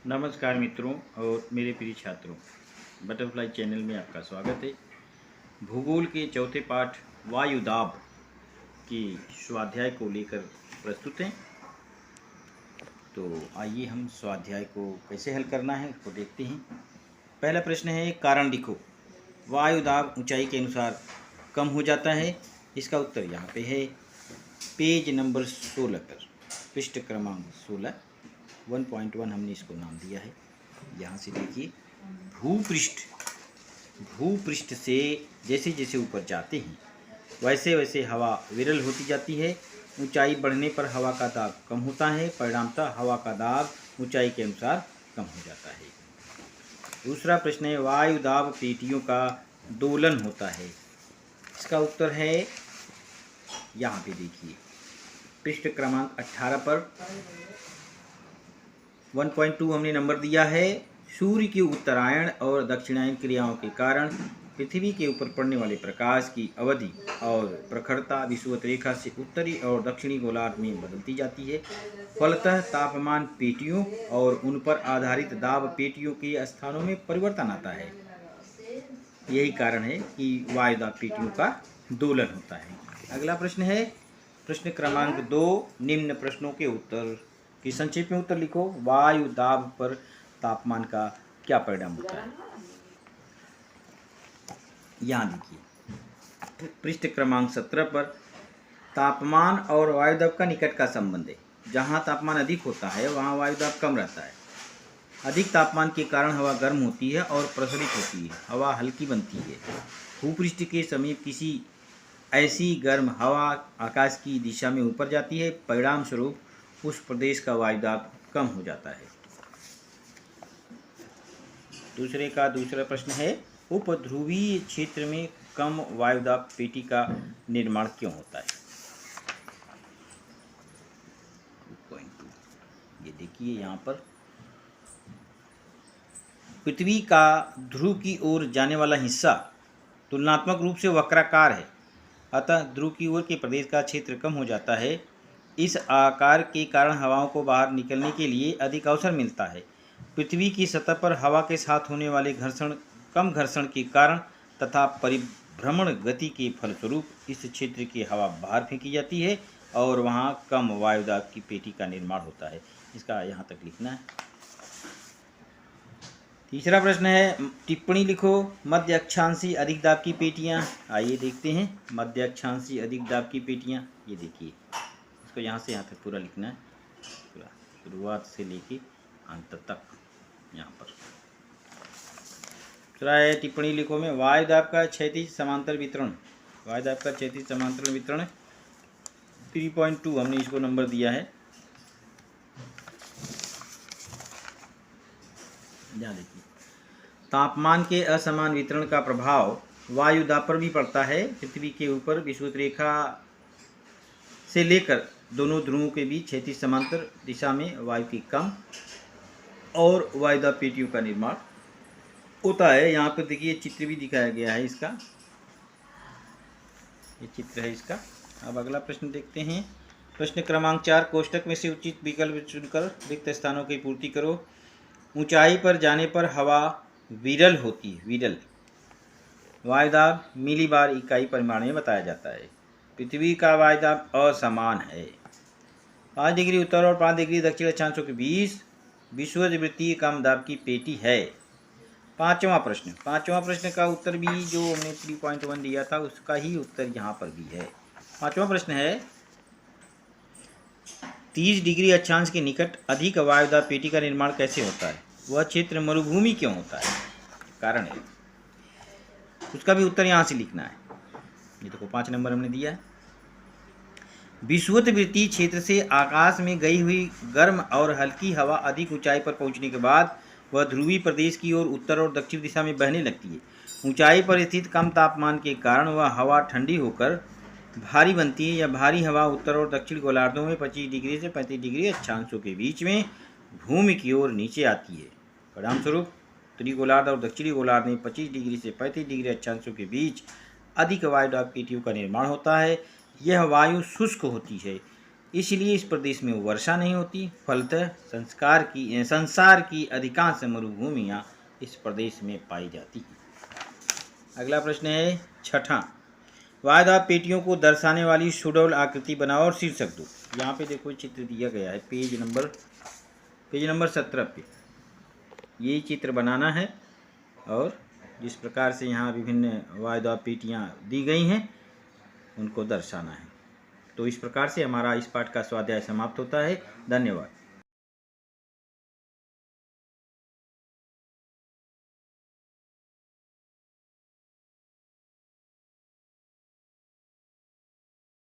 नमस्कार मित्रों और मेरे प्रिय छात्रों, बटरफ्लाई चैनल में आपका स्वागत है। भूगोल के चौथे पाठ वायुदाब के स्वाध्याय को लेकर प्रस्तुत हैं। तो आइए हम स्वाध्याय को कैसे हल करना है उसको देखते हैं। पहला प्रश्न है, कारण लिखो। वायुदाब ऊंचाई के अनुसार कम हो जाता है। इसका उत्तर यहाँ पे है पेज नंबर 16 पर, पृष्ठ क्रमांक 16 1.1 हमने इसको नाम दिया है। यहाँ से देखिए, भूपृष्ठ से जैसे जैसे ऊपर जाते हैं वैसे वैसे हवा विरल होती जाती है। ऊंचाई बढ़ने पर हवा का दाब कम होता है, परिणामतः हवा का दाब ऊंचाई के अनुसार कम हो जाता है। दूसरा प्रश्न है, वायु दाब पेटियों का दोलन होता है। इसका उत्तर है यहाँ पे देखिए, पृष्ठ क्रमांक 18 पर 1.2 हमने नंबर दिया है। सूर्य की उत्तरायण और दक्षिणायन क्रियाओं के कारण पृथ्वी के ऊपर पड़ने वाले प्रकाश की अवधि और प्रखरता विषुवत रेखा से उत्तरी और दक्षिणी गोलार्ध में बदलती जाती है। फलतः तापमान पेटियों और उन पर आधारित दाब पेटियों के स्थानों में परिवर्तन आता है। यही कारण है कि वायुदाब पेटियों का दोलन होता है। अगला प्रश्न है, प्रश्न क्रमांक 2, निम्न प्रश्नों के उत्तर की संक्षेप में उत्तर लिखो। वायु दाब पर तापमान का क्या परिणाम होता है? यहाँ देखिए, पृष्ठ क्रमांक 17 पर तापमान और वायुदाब का निकट का संबंध है। जहाँ तापमान अधिक होता है वहाँ वायुदाब कम रहता है। अधिक तापमान के कारण हवा गर्म होती है और प्रसरित होती है, हवा हल्की बनती है। भूपृष्ठ के समीप किसी ऐसी गर्म हवा आकाश की दिशा में ऊपर जाती है, परिणाम स्वरूप उस प्रदेश का वायुदाब कम हो जाता है। दूसरा प्रश्न है, उपध्रुवीय क्षेत्र में कम वायुदाब पेटी का निर्माण क्यों होता है? 2.2 ये देखिए, यहाँ पर पृथ्वी का ध्रुव की ओर जाने वाला हिस्सा तुलनात्मक रूप से वक्राकार है, अतः ध्रुव की ओर के प्रदेश का क्षेत्र कम हो जाता है। इस आकार के कारण हवाओं को बाहर निकलने के लिए अधिक अवसर मिलता है। पृथ्वी की सतह पर हवा के साथ होने वाले कम घर्षण के कारण तथा परिभ्रमण गति के फलस्वरूप इस क्षेत्र की हवा बाहर फेंकी जाती है और वहाँ कम वायुदाब की पेटी का निर्माण होता है। इसका यहाँ तक लिखना है। तीसरा प्रश्न है, टिप्पणी लिखो। मध्य अक्षांशी अधिक दाब की पेटियाँ। आइए देखते हैं, मध्य अक्षांशी अधिक दाब की पेटियाँ। ये देखिए, इसको यहाँ से यहाँ तक पूरा लिखना है, पूरा शुरुआत से लेके अंत तक। यहाँ पर दूसरा है, टिप्पणी लिखो में वायुदाब का क्षैतिज समांतर वितरण। वायुदाब का क्षैतिज समांतर वितरण 3.2 हमने इसको नंबर दिया है। यहाँ देखिए, तापमान के असमान वितरण का प्रभाव वायुदाब पर भी पड़ता है। पृथ्वी के ऊपर विषुवत रेखा से लेकर दोनों ध्रुवों के बीच क्षैतिज समांतर दिशा में वायु की कम और वायुदाब पेटियों का निर्माण होता है। यहाँ पर देखिए, चित्र भी दिखाया गया है इसका, ये चित्र है इसका। अब अगला प्रश्न देखते हैं। प्रश्न क्रमांक 4, कोष्टक में से उचित विकल्प चुनकर रिक्त स्थानों की पूर्ति करो। ऊंचाई पर जाने पर हवा विरल होती है। विरल वायुदाब मिलीबार इकाई परिमाण में बताया जाता है। पृथ्वी का वायुदाब असमान है। 5 डिग्री उत्तर और 5 डिग्री दक्षिण अक्षांशों के बीच विषुववृत्तीय कम दाब की पेटी है। पांचवा प्रश्न का उत्तर भी जो हमने 3.1 दिया था उसका ही उत्तर यहाँ पर भी है। पांचवा प्रश्न है, 30 डिग्री अक्षांश के निकट अधिक वायुदाब पेटी का निर्माण कैसे होता है? वह क्षेत्र मरुभूमि क्यों होता है? कारण है, उसका भी उत्तर यहाँ से लिखना है। ये देखो, 5 नंबर हमने दिया है। विषुववृत्तीय क्षेत्र से आकाश में गई हुई गर्म और हल्की हवा अधिक ऊंचाई पर पहुंचने के बाद वह ध्रुवीय प्रदेश की ओर उत्तर और दक्षिण दिशा में बहने लगती है। ऊंचाई पर स्थित कम तापमान के कारण वह हवा ठंडी होकर भारी बनती है। यह भारी हवा उत्तर और दक्षिण गोलार्धों में 25 डिग्री से 35 डिग्री अक्षांशों के बीच में भूमि की ओर नीचे आती है। परिणामस्वरूप उत्तरी गोलार्ध और दक्षिणी गोलार्ध में 25 डिग्री से 35 डिग्री अक्षांशों के बीच अधिक वायुदाब पेटियों का निर्माण होता है। यह वायु शुष्क होती है। इसलिए इस प्रदेश में वर्षा नहीं होती। फलतः संसार की अधिकांश मरुभूमियाँ इस प्रदेश में पाई जाती हैं। अगला प्रश्न है छठा, वायदा पेटियों को दर्शाने वाली सुडौल आकृति बनाओ और शीर्षक दो। यहाँ पे देखो चित्र दिया गया है पेज नंबर 17 पे ये चित्र बनाना है और जिस प्रकार से यहाँ विभिन्न वायदा पेटियाँ दी गई हैं उनको दर्शाना है। तो इस प्रकार से हमारा इस पाठ का स्वाध्याय समाप्त होता है। धन्यवाद।